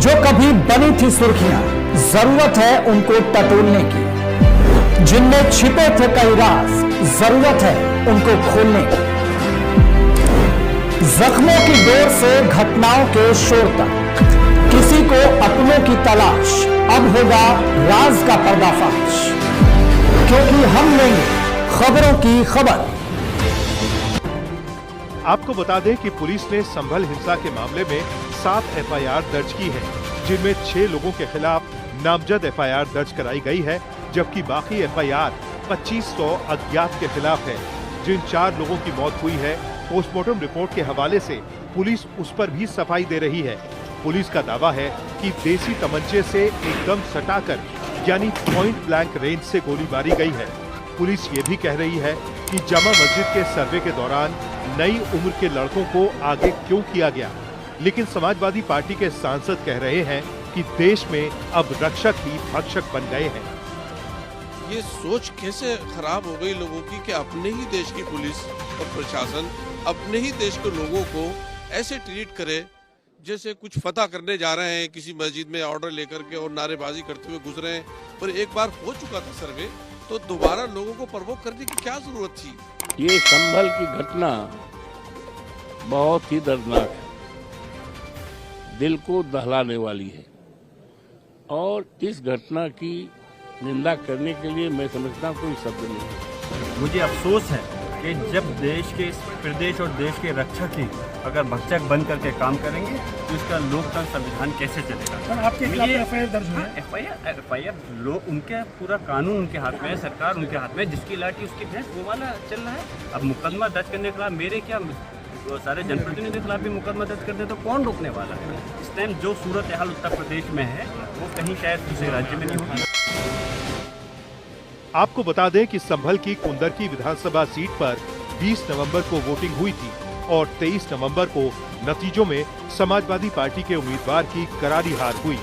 जो कभी बनी थी सुर्खियां, जरूरत है उनको टटोलने की। जिनमें छिपे थे कई राज, जरूरत है उनको खोलने की। जख्मों की डोर से घटनाओं के शोर तक, किसी को अपनों की तलाश, अब होगा राज का पर्दाफाश। क्योंकि हम लेंगे खबरों की खबर। आपको बता दें कि पुलिस ने संभल हिंसा के मामले में 7 एफआईआर दर्ज की है, जिनमें 6 लोगों के खिलाफ नामजद एफआईआर दर्ज कराई गई है, जबकि बाकी एफआईआर 2500 अज्ञात के खिलाफ है। जिन 4 लोगों की मौत हुई है, पोस्टमार्टम रिपोर्ट के हवाले से पुलिस उस पर भी सफाई दे रही है। पुलिस का दावा है कि देसी तमंचे से एकदम सटाकर यानी पॉइंट ब्लैंक रेंज से गोलीबारी गई है। पुलिस ये भी कह रही है कि जामा मस्जिद के सर्वे के दौरान नई उम्र के लड़कों को आगे क्यों किया गया, लेकिन समाजवादी पार्टी के सांसद कह रहे हैं कि देश में अब रक्षक ही भक्षक बन गए हैं। ये सोच कैसे खराब हो गई लोगों की कि अपने ही देश की पुलिस और प्रशासन अपने ही देश के लोगों को ऐसे ट्रीट करे जैसे कुछ फतह करने जा रहे हैं, किसी मस्जिद में ऑर्डर लेकर के और नारेबाजी करते हुए गुजरे हैं। पर एक बार हो चुका था सर्वे, तो दोबारा लोगों को प्रवोक करने की क्या जरूरत थी। ये संभल की घटना बहुत ही दर्दनाक है, दिल को दहलाने वाली है और इस घटना की निंदा करने के लिए मैं समझता हूँ कोई शब्द नहीं है। मुझे अफसोस है कि जब देश के इस प्रदेश और देश के रक्षक ही अगर भक्षक बन करके काम करेंगे तो इसका लोकतंत्र संविधान कैसे चलेगा। सर, आपके खिलाफ एफआईआर दर्ज हुई है? एफआईआर लोग उनके पूरा कानून उनके हाथ में है, सरकार उनके हाथ में, जिसकी लाठी उसकी भैंस, वो वाला चल रहा है। अब मुकदमा दर्ज करने के खिलाफ मेरे क्या तो सारे जनप्रतिनिधियों के खिलाफ भी मुकदमा दर्ज कर दे तो कौन रोकने वाला है। इस टाइम जो सूरत हाल उत्तर प्रदेश में है वो कहीं शायद दूसरे राज्य में नहीं होगी। आपको बता दें कि संभल की कुंदरकी विधानसभा सीट पर 20 नवंबर को वोटिंग हुई थी और 23 नवंबर को नतीजों में समाजवादी पार्टी के उम्मीदवार की करारी हार हुई।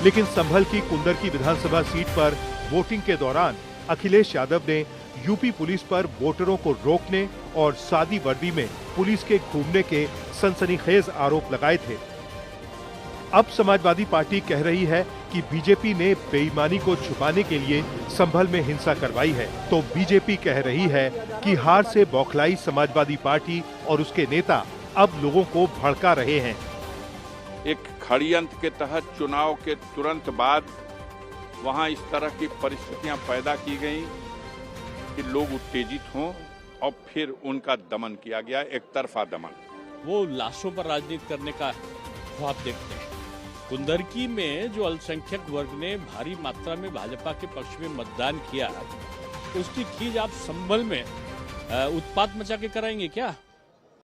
लेकिन संभल की कुंदरकी विधानसभा सीट पर वोटिंग के दौरान अखिलेश यादव ने यूपी पुलिस पर वोटरों को रोकने और सादी वर्दी में पुलिस के घूमने के सनसनीखेज आरोप लगाए थे। अब समाजवादी पार्टी कह रही है कि बीजेपी ने बेईमानी को छुपाने के लिए संभल में हिंसा करवाई है, तो बीजेपी कह रही है कि हार से बौखलाई समाजवादी पार्टी और उसके नेता अब लोगों को भड़का रहे हैं। एक षड्यंत्र के तहत चुनाव के तुरंत बाद वहां इस तरह की परिस्थितियां पैदा की गई कि लोग उत्तेजित हों और फिर उनका दमन किया गया, एक तरफा दमन। वो लाशों पर राजनीति करने का ख्वाब देखते हैं। कुंदरकी में जो अल्पसंख्यक वर्ग ने भारी मात्रा में भाजपा के पक्ष में मतदान किया, उसकी खींच आप संभल में उत्पात मचा के कराएंगे क्या?